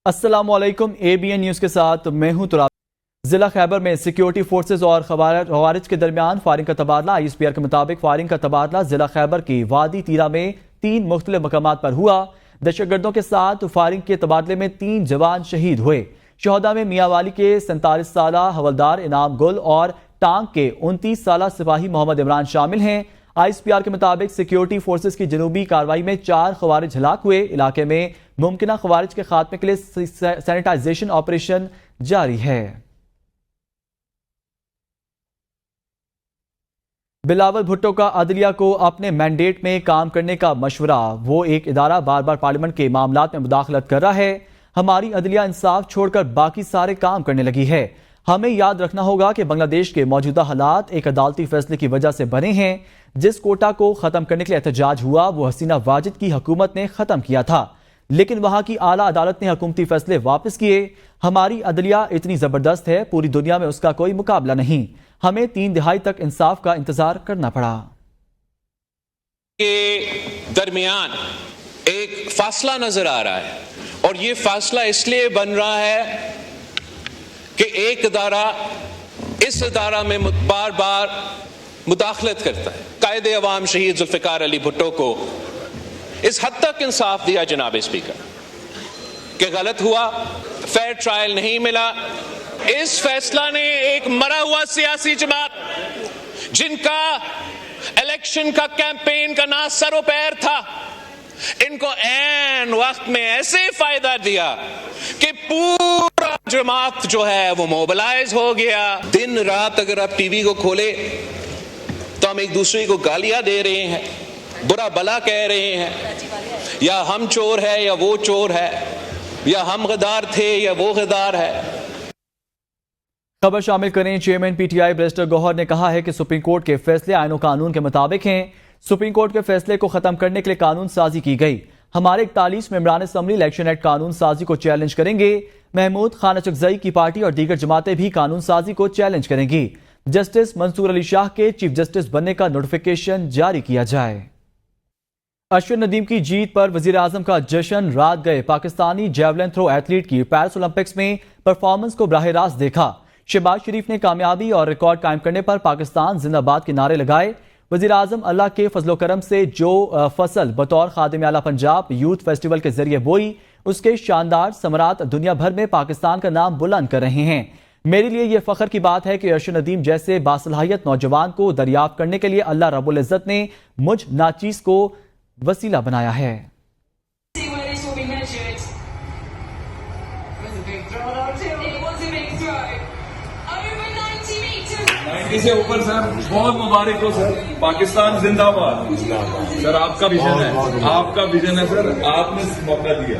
السلام علیکم، ABN news کے ساتھ میں ہوں تراب۔ ضلع خیبر میں سیکیورٹی فورسز اور خوارج کے درمیان فائرنگ کا تبادلہ۔ ISPR کے مطابق فائرنگ کا تبادلہ ضلع خیبر کی وادی تیرہ میں 3 مختلف مقامات پر ہوا۔ دہشت گردوں کے ساتھ فائرنگ کے تبادلے میں 3 جوان شہید ہوئے۔ شہداء میں میاں والی کے 47 سالہ حوالدار انعام گل اور ٹانک کے 29 سالہ سپاہی محمد عمران شامل ہیں۔ ISPR کے مطابق سیکیورٹی فورسز کی جنوبی کارروائی میں 4 خوارج ہلاک ہوئے۔ علاقے میں ممکنہ خوارج کے خاتمے کے لیے سینیٹائزیشن آپریشن جاری ہے۔ بلاول بھٹو کا عدلیہ کو اپنے مینڈیٹ میں کام کرنے کا مشورہ۔ وہ ایک ادارہ بار بار پارلیمنٹ کے معاملات میں مداخلت کر رہا ہے۔ ہماری عدلیہ انصاف چھوڑ کر باقی سارے کام کرنے لگی ہے۔ ہمیں یاد رکھنا ہوگا کہ بنگلہ دیش کے موجودہ حالات ایک عدالتی فیصلے کی وجہ سے بنے ہیں۔ جس کوٹا کو ختم کرنے کے لیے احتجاج ہوا وہ حسینہ واجد کی حکومت نے ختم کیا تھا، لیکن وہاں کی اعلیٰ عدالت نے حکومتی فیصلے واپس کیے۔ ہماری عدلیہ اتنی زبردست ہے، پوری دنیا میں اس کا کوئی مقابلہ نہیں۔ ہمیں 3 دہائی تک انصاف کا انتظار کرنا پڑا۔ کے درمیان ایک فاصلہ نظر آ رہا ہے، اور یہ فاصلہ اس لیے بن رہا ہے کہ ایک ادارہ اس ادارہ میں بار بار مداخلت کرتا ہے۔ قائد عوام شہید ذوالفقار علی بھٹو کو اس حد تک انصاف دیا جناب اسپیکر کہ غلط ہوا، فیئر ٹرائل نہیں ملا۔ اس فیصلہ نے ایک مرا ہوا سیاسی جماعت جن کا الیکشن کا کیمپین کا نہ سر و پیر تھا، ان کو عین وقت میں ایسے فائدہ دیا کہ پورا جماعت جو ہے وہ موبلائز ہو گیا۔ دن رات اگر آپ ٹی وی کو کھولے تو ہم ایک دوسرے کو گالیاں دے رہے ہیں، برا بلا کہہ رہے ہیں، یا ہم چور ہے یا وہ چور ہے، یا ہم غدار تھے یا وہ غدار ہے۔ خبر شامل کریں۔ چیئرمین PTI بریسٹر گوہر نے کہا ہے کہ سپریم کورٹ کے فیصلے آئین و قانون کے مطابق ہیں۔ سپریم کورٹ کے فیصلے کو ختم کرنے کے لیے قانون سازی کی گئی۔ ہمارے 41 ممبران اسمبلی الیکشن ایکٹ قانون سازی کو چیلنج کریں گے۔ محمود خان اچکزئی کی پارٹی اور دیگر جماعتیں بھی قانون سازی کو چیلنج کریں گی۔ جسٹس منصور علی شاہ کے چیف جسٹس بننے کا نوٹیفیکیشن جاری کیا جائے۔ اشور ندیم کی جیت پر وزیر اعظم کا جشن۔ رات گئے پاکستانی جیولن تھرو ایتھلیٹ کی پیرس اولمپکس میں پرفارمنس کو براہ راست دیکھا۔ شہباز شریف نے کامیابی اور ریکارڈ قائم کرنے پر پاکستان زندہ باد کے نعرے لگائے۔ وزیر اعظم اللہ کے فضل و کرم سے جو فصل بطور خادم اعلیٰ پنجاب یوتھ فیسٹیول کے ذریعے بوئی، اس کے شاندار ثمرات دنیا بھر میں پاکستان کا نام بلند کر رہے ہیں۔ میرے لیے یہ فخر کی بات ہے کہ ارشد ندیم جیسے باصلاحیت نوجوان کو دریافت کرنے کے لیے اللہ رب العزت نے مجھ ناچیز کو وسیلہ بنایا ہے۔ سے اوپر سر بہت مبارک ہو سر، پاکستان زندہ باد سر۔ آپ کا ویژن ہے، آپ کا ویژن ہے سر، آپ نے موقع دیا۔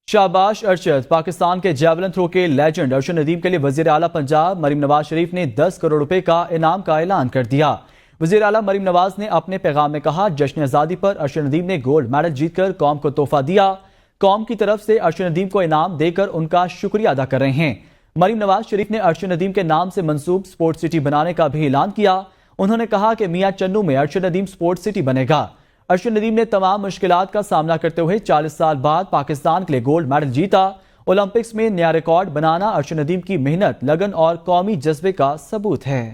شاباش ارشد۔ پاکستان کے جیولن تھرو کے لیجنڈ ارشد ندیم کے لیے وزیر اعلیٰ پنجاب مریم نواز شریف نے 10 کروڑ روپے کا انعام کا اعلان کر دیا۔ وزیر اعلیٰ مریم نواز نے اپنے پیغام میں کہا، جشن آزادی پر ارشد ندیم نے گولڈ میڈل جیت کر قوم کو تحفہ دیا۔ قوم کی طرف سے ارشد ندیم کو انعام دے کر ان کا شکریہ ادا کر رہے ہیں۔ مریم نواز شریف نے ارشد ندیم کے نام سے منسوب سپورٹ سٹی بنانے کا بھی اعلان کیا۔ انہوں نے کہا کہ میاں چنو میں ارشد ندیم سپورٹ سٹی بنے گا۔ ارشد ندیم نے تمام مشکلات کا سامنا کرتے ہوئے 40 سال بعد پاکستان کے لیے گولڈ میڈل جیتا۔ اولمپکس میں نیا ریکارڈ بنانا ارشد ندیم کی محنت، لگن اور قومی جذبے کا ثبوت ہے۔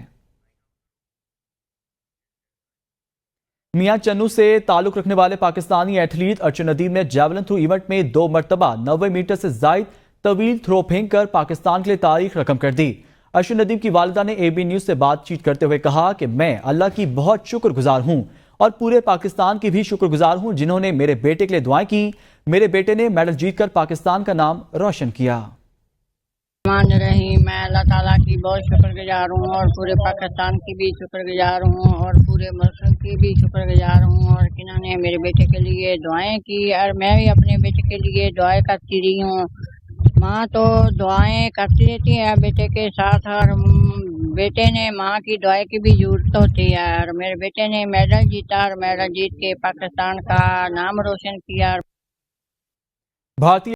میاں چنو سے تعلق رکھنے والے پاکستانی ایتھلیٹ ارشد ندیم نے جیولن تھرو ایونٹ میں 2 مرتبہ 90 میٹر سے زائد طویل تھرو پھینک کر پاکستان کے لیے تاریخ رقم کر دی۔ ارشد ندیم کی والدہ نے ABN نیوز سے بات چیت کرتے ہوئے کہا کہ میں اللہ کی بہت شکر گزار ہوں اور پورے پاکستان کی بھی شکر گزار ہوں جنہوں نے میرے بیٹے کے لیے دعائیں کی۔ میرے بیٹے نے میڈل جیت کر پاکستان کا نام روشن کیا۔ میں اللہ تعالیٰ کی بہت شکر گزار ہوں اور پورے پاکستان کی بھی شکر گزار ہوں اور پورے ملک کی بھی شکر گزار ہوں، اور کنہوں نے میرے بیٹے کے لیے دعائیں کی، اور میں بھی اپنے بیٹے کے لیے دعائیں کرتی رہی ہوں۔ ماں تو دعائیں کرتی رہتی ہے بیٹے کے ساتھ، اور بیٹے نے ماں کی دعائیں کی بھی ضرورت ہوتی ہے، اور میرے بیٹے نے میڈل جیتا اور میڈل جیت کے پاکستان کا نام روشن کیا۔ بھارتی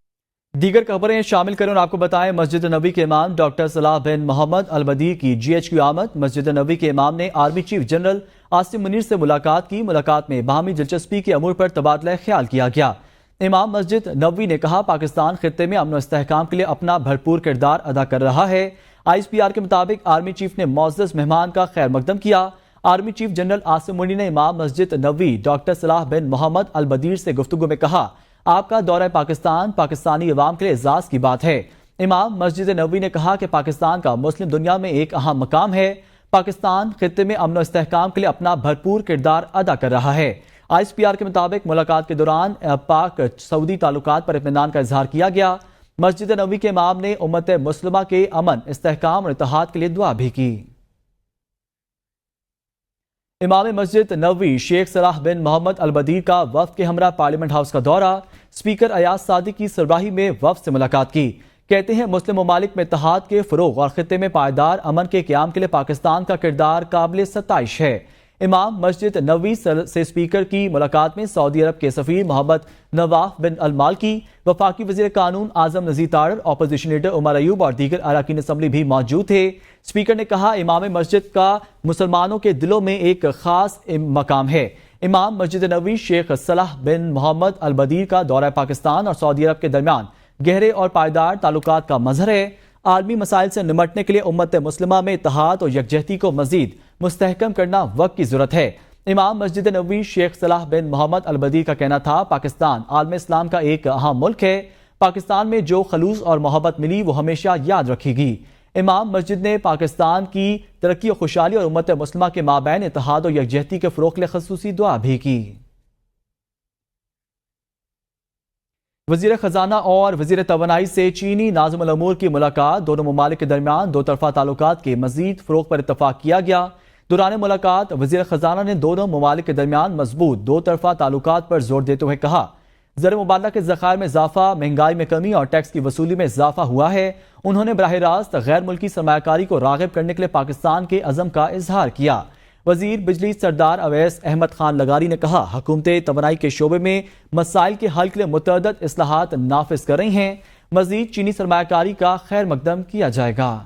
دیگر خبریں شامل کریں اور آپ کو بتائیں، مسجد نبوی کے امام ڈاکٹر صلاح بن محمد البدیر کی GHQ آمد۔ مسجد نبوی کے امام نے army chief general Asim Munir سے ملاقات کی۔ ملاقات میں باہمی دلچسپی کے امور پر تبادلہ خیال کیا گیا۔ امام مسجد نبوی نے کہا پاکستان خطے میں امن و استحکام کے لیے اپنا بھرپور کردار ادا کر رہا ہے۔ ISPR کے مطابق آرمی چیف نے معزز مہمان کا خیر مقدم کیا۔ Army chief general Asim Munir نے امام مسجد نبوی ڈاکٹر صلاح بن محمد البدیر سے گفتگو میں کہا آپ کا دورہ پاکستان پاکستانی عوام کے لیے اعزاز کی بات ہے۔ امام مسجد نبوی نے کہا کہ پاکستان کا مسلم دنیا میں ایک اہم مقام ہے۔ پاکستان خطے میں امن و استحکام کے لیے اپنا بھرپور کردار ادا کر رہا ہے۔ ISPR کے مطابق ملاقات کے دوران پاک سعودی تعلقات پر اطمینان کا اظہار کیا گیا۔ مسجد نبوی کے امام نے امت مسلمہ کے امن، استحکام اور اتحاد کے لیے دعا بھی کی۔ امام مسجد نبوی شیخ صلاح بن محمد البدیر کا وفد کے ہمراہ پارلیمنٹ ہاؤس کا دورہ۔ اسپیکر ایاز صادق کی سربراہی میں وفد سے ملاقات کی۔ کہتے ہیں مسلم ممالک میں اتحاد کے فروغ اور خطے میں پائیدار امن کے قیام کے لیے پاکستان کا کردار قابل ستائش ہے۔ امام مسجد نبوی سے اسپیکر کی ملاقات میں سعودی عرب کے سفیر محمد نواف بن المالکی، وفاقی وزیر قانون اعظم نذیر تارڑ، اپوزیشن لیڈر عمر ایوب اور دیگر اراکین اسمبلی بھی موجود تھے۔ اسپیکر نے کہا امام مسجد کا مسلمانوں کے دلوں میں ایک خاص مقام ہے۔ امام مسجد نبوی شیخ صلاح بن محمد البدیر کا دورہ پاکستان اور سعودی عرب کے درمیان گہرے اور پائیدار تعلقات کا مظہر ہے۔ عالمی مسائل سے نمٹنے کے لیے امت مسلمہ میں اتحاد اور یکجہتی کو مزید مستحکم کرنا وقت کی ضرورت ہے۔ امام مسجد نبوی شیخ صلاح بن محمد البدیر کا کہنا تھا پاکستان عالم اسلام کا ایک اہم ملک ہے۔ پاکستان میں جو خلوص اور محبت ملی وہ ہمیشہ یاد رکھے گی۔ امام مسجد نے پاکستان کی ترقی و خوشحالی اور امت مسلمہ کے مابین اتحاد و یکجہتی کے فروغ کے لیے خصوصی دعا بھی کی۔ وزیر خزانہ اور وزیر توانائی سے چینی ناظم الامور کی ملاقات۔ دونوں ممالک کے درمیان دو طرفہ تعلقات کے مزید فروغ پر اتفاق کیا گیا۔ دوران ملاقات وزیر خزانہ نے دونوں ممالک کے درمیان مضبوط دو طرفہ تعلقات پر زور دیتے ہوئے کہا زر مبادلہ کے ذخائر میں اضافہ، مہنگائی میں کمی اور ٹیکس کی وصولی میں اضافہ ہوا ہے۔ انہوں نے براہ راست غیر ملکی سرمایہ کاری کو راغب کرنے کے لیے پاکستان کے عزم کا اظہار کیا۔ وزیر بجلی سردار اویس احمد خان لغاری نے کہا حکومتیں توانائی کے شعبے میں مسائل کے حل کے لیے متعدد اصلاحات نافذ کر رہی ہیں۔ مزید چینی سرمایہ کاری کا خیر مقدم کیا جائے گا۔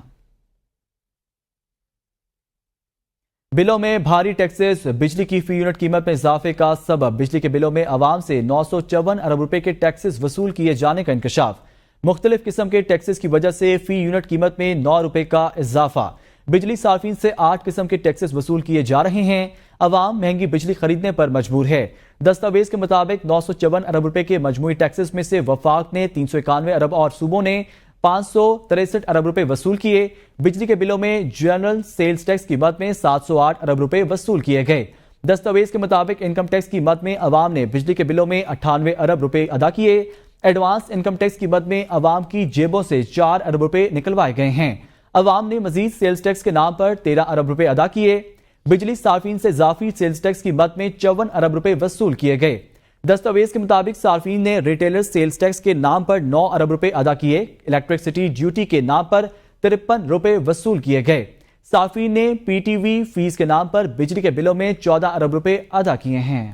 بلوں میں بھاری ٹیکسز، بجلی کی فی یونٹ قیمت میں اضافے کا سبب۔ بجلی کے بلوں میں عوام سے 954 ارب روپے کے ٹیکسز وصول کیے جانے کا انکشاف۔ مختلف قسم کے ٹیکسز کی وجہ سے فی یونٹ قیمت میں 9 روپے کا اضافہ۔ بجلی صارفین سے 8 قسم کے ٹیکسز وصول کیے جا رہے ہیں۔ عوام مہنگی بجلی خریدنے پر مجبور ہے۔ دستاویز کے مطابق 954 ارب روپے کے مجموعی ٹیکسز میں سے وفاق نے 391 ارب اور صوبوں نے 563 ارب روپے وصول کیے۔ بجلی کے بلوں میں جنرل سیلز ٹیکس کی مد میں 708 ارب روپے وصول کیے گئے۔ دستاویز کے مطابق انکم ٹیکس کی مد میں عوام نے بجلی کے بلوں میں 98 ارب روپے ادا کیے۔ ایڈوانس انکم ٹیکس کی مد میں عوام کی جیبوں سے 4 ارب روپے نکلوائے گئے ہیں۔ عوام نے مزید سیلز ٹیکس کے نام پر 13 ارب روپے ادا کیے۔ بجلی صارفین سے اضافی سیلز ٹیکس کی مد میں 54 ارب روپے وصول کیے گئے۔ دستاویز کے مطابق صارفین نے ریٹیلر سیلز ٹیکس کے نام پر 9 ارب روپے ادا کیے۔ الیکٹرسٹی ڈیوٹی کے نام پر 53 روپے وصول کیے گئے۔ صارفین نے پی ٹی وی فیس کے نام پر بجلی کے بلوں میں 14 ارب روپے ادا کیے ہیں۔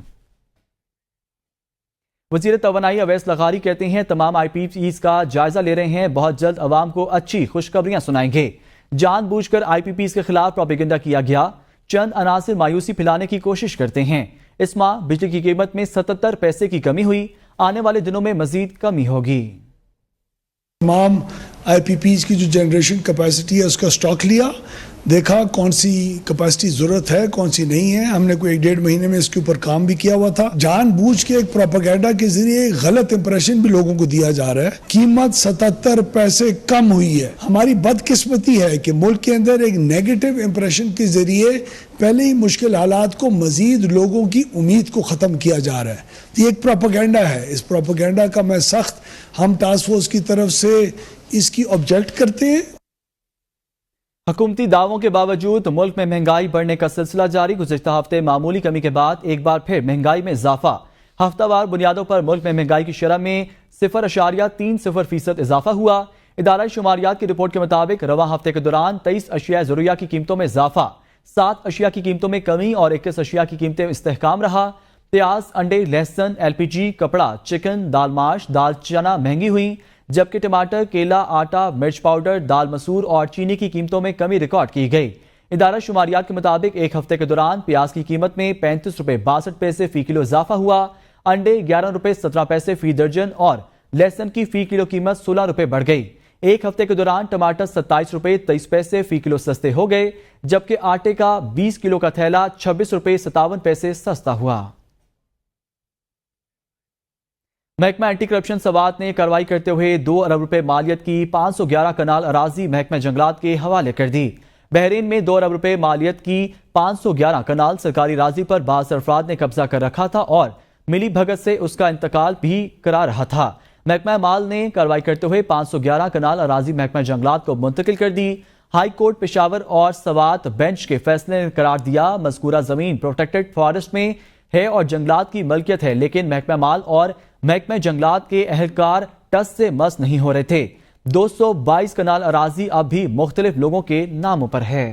وزیر توانائی اویس لغاری کہتے ہیں تمام آئی پی پیز کا جائزہ لے رہے ہیں، بہت جلد عوام کو اچھی خوشخبریاں سنائیں گے۔ جان بوجھ کر آئی پی پیز کے خلاف پروپیگنڈا کیا گیا، چند عناصر مایوسی پھیلانے کی کوشش کرتے ہیں۔ اس ماہ بجلی کی قیمت میں 77 پیسے کی کمی ہوئی، آنے والے دنوں میں مزید کمی ہوگی۔ تمام آئی پی پیز کی جو جنریشن کیپیسٹی ہے اس کا سٹاک لیا، دیکھا کون سی کیپیسٹی ضرورت ہے کون سی نہیں ہے۔ ہم نے کوئی 1.5 مہینے میں اس کے اوپر کام بھی کیا ہوا تھا۔ جان بوجھ کے ایک پروپیگنڈا کے ذریعے ایک غلط امپریشن بھی لوگوں کو دیا جا رہا ہے۔ قیمت 77 پیسے کم ہوئی ہے۔ ہماری بدقسمتی ہے کہ ملک کے اندر ایک نیگیٹو امپریشن کے ذریعے پہلے ہی مشکل حالات کو مزید لوگوں کی امید کو ختم کیا جا رہا ہے۔ یہ ایک پروپیگنڈا ہے۔ اس پروپیگنڈا کا میں سخت ہم ٹاسک فورس کی طرف سے اس کی آبجیکٹ کرتے ہیں۔ حکومتی دعووں کے باوجود ملک میں مہنگائی بڑھنے کا سلسلہ جاری۔ گزشتہ ہفتے معمولی کمی کے بعد ایک بار پھر مہنگائی میں اضافہ۔ ہفتہ وار بنیادوں پر ملک میں مہنگائی کی شرح میں 0.30% اضافہ ہوا۔ ادارہ شماریات کی رپورٹ کے مطابق رواں ہفتے کے دوران 23 اشیاء ضروریہ کی قیمتوں میں اضافہ، 7 اشیاء کی قیمتوں میں کمی اور 21 اشیاء کی قیمتیں استحکام رہا۔ پیاز، انڈے، لہسن، LPG، کپڑا، چکن، دال ماش، دال چنا مہنگی ہوئی، جبکہ ٹماٹر، کیلا، آٹا، مرچ پاؤڈر، دال مسور اور چینی کی قیمتوں میں کمی ریکارڈ کی گئی۔ ادارہ شماریات کے مطابق ایک ہفتے کے دوران پیاز کی قیمت میں 35 روپے 62 پیسے فی کلو اضافہ ہوا، انڈے 11 روپے 17 پیسے فی درجن اور لہسن کی فی کلو قیمت 16 روپے بڑھ گئی۔ ایک ہفتے کے دوران ٹماٹر 27 روپے 23 پیسے فی کلو سستے ہو گئے، جبکہ آٹے کا 20 کلو کا تھیلا 26 روپے 57 پیسے سستا ہوا۔ محکمہ اینٹی کرپشن سوات نے کارروائی کرتے ہوئے 2 ارب روپے مالیت کی 511 کنال اراضی محکمہ جنگلات کے حوالے کر دی۔ بحرین میں 2 ارب روپے مالیت کی 511 کنال سرکاری اراضی پر بعض افراد نے قبضہ کر رکھا تھا اور ملی بھگت سے اس کا انتقال بھی کرا رہا تھا۔ محکمہ مال نے کارروائی کرتے ہوئے 511 کنال اراضی محکمہ جنگلات کو منتقل کر دی۔ ہائی کورٹ پشاور اور سوات بینچ کے فیصلے نے قرار دیا مذکورہ زمین پروٹیکٹڈ فارسٹ میں ہے اور جنگلات کی ملکیت ہے، لیکن محکمہ مال اور محکمہ جنگلات کے اہلکار ٹس سے مس نہیں ہو رہے تھے۔ 222 کنال اراضی اب بھی مختلف لوگوں کے ناموں پر ہے۔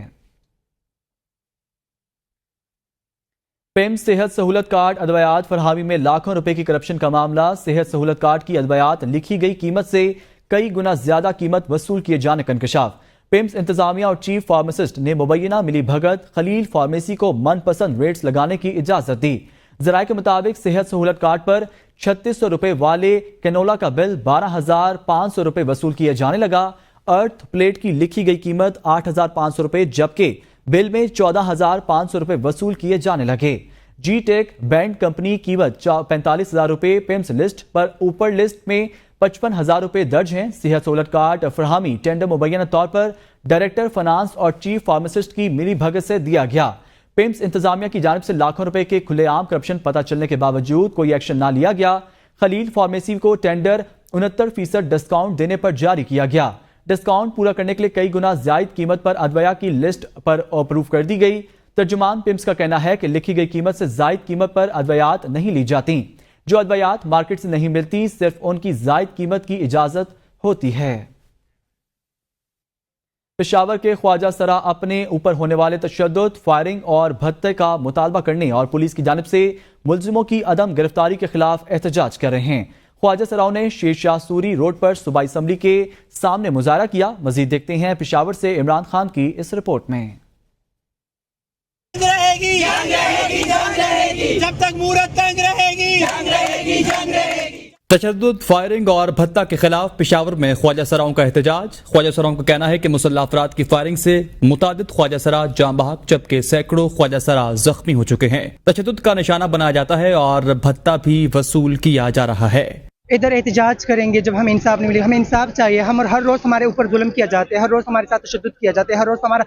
پیم صحت سہولت کارڈ ادویات فراہمی میں لاکھوں روپے کی کرپشن کا معاملہ۔ صحت سہولت کارڈ کی ادویات لکھی گئی قیمت سے کئی گنا زیادہ قیمت وصول کیے جانے کا انکشاف۔ پیمز انتظامیہ اور چیف فارماسسٹ نے مبینہ ملی بھگت خلیل فارمیسی کو من پسند ریٹس لگانے کی اجازت دی۔ ذرائع کے مطابق صحت سہولت کارڈ پر 3600 روپے والے کینولا کا بل 12,500 روپے وصول کیے جانے لگا۔ ارتھ پلیٹ کی لکھی گئی قیمت 8,500 روپے جبکہ بل میں 14,500 روپے وصول کیے جانے لگے۔ جی ٹیک بینڈ کمپنی قیمت 45,000 روپے، پیمز لسٹ پر اوپر لسٹ میں 55,000 روپے درج ہیں۔ صحت سہولت کارڈ فراہمی ٹینڈر مبینہ طور پر ڈائریکٹر فنانس اور چیف فارماسسٹ کی ملی بھگت سے دیا گیا۔ پیمز انتظامیہ کی جانب سے لاکھوں روپے کے کھلے عام کرپشن پتہ چلنے کے باوجود کوئی ایکشن نہ لیا گیا۔ خلیل فارمیسی کو ٹینڈر 69% ڈسکاؤنٹ دینے پر جاری کیا گیا۔ ڈسکاؤنٹ پورا کرنے کے لیے کئی گنا زائد قیمت پر ادویہ کی لسٹ پر اپروو کر دی گئی۔ ترجمان پیمز کا کہنا ہے کہ لکھی گئی قیمت سے زائد قیمت پر ادویات نہیں لی جاتی۔ جو ادویات مارکیٹ سے نہیں ملتی صرف ان کی زائد قیمت کی اجازت ہوتی ہے۔ پشاور کے خواجہ سرا اپنے اوپر ہونے والے تشدد، فائرنگ اور بھتے کا مطالبہ کرنے اور پولیس کی جانب سے ملزموں کی عدم گرفتاری کے خلاف احتجاج کر رہے ہیں۔ خواجہ سراؤں نے شیر شاہ سوری روڈ پر صوبائی اسمبلی کے سامنے مظاہرہ کیا۔ مزید دیکھتے ہیں پشاور سے عمران خان کی اس رپورٹ میں۔ جب تک مورت تنگ رہے گی، تشدد، فائرنگ اور بھتہ کے خلاف پشاور میں خواجہ سراؤں کا احتجاج۔ خواجہ سراؤں کا کہنا ہے کہ مسلح افراد کی فائرنگ سے متعدد خواجہ سرا جاں بحق جبکہ سینکڑوں خواجہ سرا زخمی ہو چکے ہیں۔ تشدد کا نشانہ بنایا جاتا ہے اور بھتہ بھی وصول کیا جا رہا ہے۔ ادھر احتجاج کریں گے جب ہمیں انصاف نہیں ملے گا۔ ہمیں انصاف چاہیے۔ ہر روز ہمارے اوپر ظلم کیا جاتا ہے، ہر روز ہمارے ساتھ تشدد کیا جاتا ہے، ہر روز ہمارا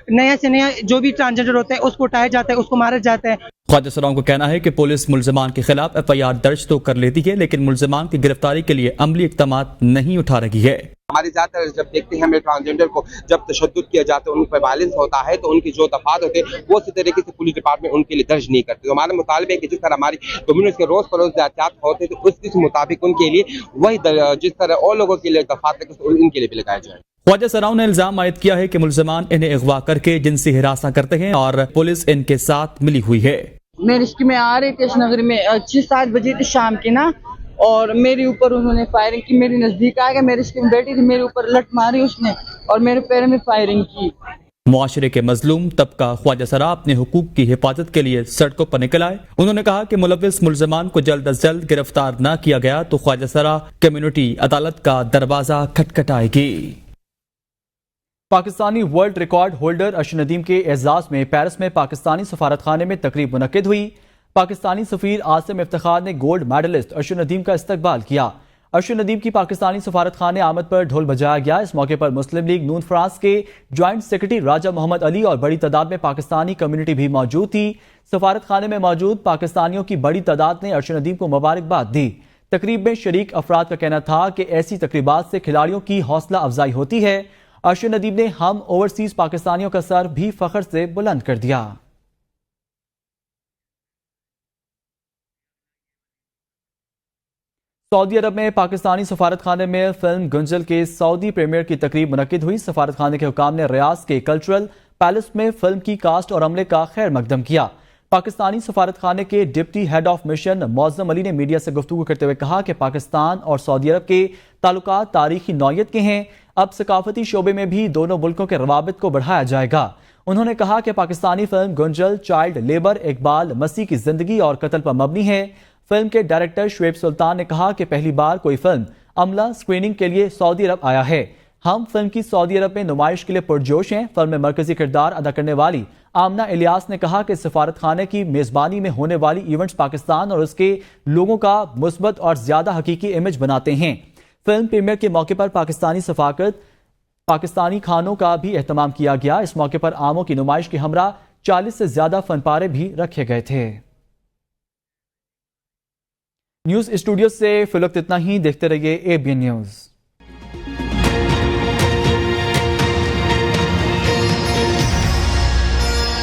نیا سے نیا جو بھی ٹرانسجنڈر ہوتا ہے اس کو اٹھایا جاتا ہے، اس کو مارا جاتا ہے۔ خواجہ سراؤں کو کہنا ہے کہ پولیس ملزمان کے خلاف FIR درج تو کر لیتی ہے لیکن ملزمان کی گرفتاری کے لیے عملی اقدامات نہیں اٹھا رہی ہے۔ ہماری زیادہ تر جب دیکھتے ہیں ہمیں ٹرانسجنڈر کو جب تشدد کیا جاتا ہے، ان پر وائلنس ہوتا ہے تو ان کی جو دفعات ہوتے ہیں وہ اسی طریقے سے پولیس ڈپارٹمنٹ ان کے لیے درج نہیں کرتے۔ تو ہمارا مطالبہ ہے کہ جس طرح ہماری کمیونٹی کے روز پر روز احتیاط ہوتے ہیں تو اس مطابق ان کے لیے وہی جس طرح اور لوگوں کے لیے دفعات ان کے لیے بھی لگایا جائے۔ خواجہ سراؤں نے الزام عائد کیا ہے کہ ملزمان انہیں اغوا کر کے جنسی ہراساں کرتے ہیں اور پولیس ان کے ساتھ ملی ہوئی ہے۔ میں رشتے میں آ رہی تھی اس نگر میں 6-7 بجے تھی شام کی نا، اور میرے اوپر انہوں نے فائرنگ کی۔ میری نزدیک آ گیا، میرے رشتے میں بیٹھی تھی، میرے اوپر لٹ ماری اس نے اور میرے پیروں میں فائرنگ کی۔ معاشرے کے مظلوم طبقہ خواجہ سرا اپنے حقوق کی حفاظت کے لیے سڑکوں پر نکل آئے۔ انہوں نے کہا کہ ملوث ملزمان کو جلد از جلد گرفتار نہ کیا گیا تو خواجہ سرا کمیونٹی عدالت کا دروازہ کھٹکھٹائے گی۔ Pakistani world record holder Arshad Nadeem کے اعزاز میں پیرس میں پاکستانی سفارت خانے میں تقریب منعقد ہوئی۔ پاکستانی سفیر عاصم افتخار نے گولڈ میڈلسٹ ارشد ندیم کا استقبال کیا۔ ارشد ندیم کی پاکستانی سفارت خانے آمد پر ڈھول بجایا گیا۔ اس موقع پر مسلم لیگ نون فرانس کے جوائنٹ سیکرٹری راجہ محمد علی اور بڑی تعداد میں پاکستانی کمیونٹی بھی موجود تھی۔ سفارت خانے میں موجود پاکستانیوں کی بڑی تعداد نے ارشد ندیم کو مبارکباد دی۔ تقریب میں شریک افراد کا کہنا تھا کہ ایسی تقریبات سے کھلاڑیوں کی حوصلہ افزائی ہوتی ہے۔ ارشد ندیم نے ہم اوورسیز پاکستانیوں کا سر بھی فخر سے بلند کر دیا۔ سعودی عرب میں پاکستانی سفارت خانے میں فلم گنجل کے سعودی پریمیئر کی تقریب منعقد ہوئی۔ سفارت خانے کے حکام نے ریاض کے کلچرل پیلس میں فلم کی کاسٹ اور عملے کا خیر مقدم کیا۔ پاکستانی سفارت خانے کے ڈپٹی ہیڈ آف مشن معظم علی نے میڈیا سے گفتگو کرتے ہوئے کہا کہ پاکستان اور سعودی عرب کے تعلقات تاریخی نوعیت کے ہیں۔ اب ثقافتی شعبے میں بھی دونوں ملکوں کے روابط کو بڑھایا جائے گا۔ انہوں نے کہا کہ Pakistani film Ganjal child labour Iqbal Masih کی زندگی اور قتل پر مبنی ہے۔ فلم کے ڈائریکٹر شعیب سلطان نے کہا کہ پہلی بار کوئی فلم عملہ اسکریننگ کے لیے سعودی عرب آیا ہے۔ ہم فلم کی سعودی عرب میں نمائش کے لیے پرجوش ہیں۔ فلم میں مرکزی کردار ادا کرنے والی آمنہ الیاس نے کہا کہ سفارت خانے کی میزبانی میں ہونے والی ایونٹس پاکستان اور اس کے لوگوں کا مثبت اور زیادہ حقیقی امیج بناتے ہیں۔ فلم پریمیئر کے موقع پر پاکستانی ثقافت پاکستانی کھانوں کا بھی اہتمام کیا گیا۔ اس موقع پر آموں کی نمائش کے ہمراہ 40 سے زیادہ فن پارے بھی رکھے گئے تھے۔ نیوز اسٹوڈیو سے فی الوقت اتنا ہی، دیکھتے رہیے ABN نیوز۔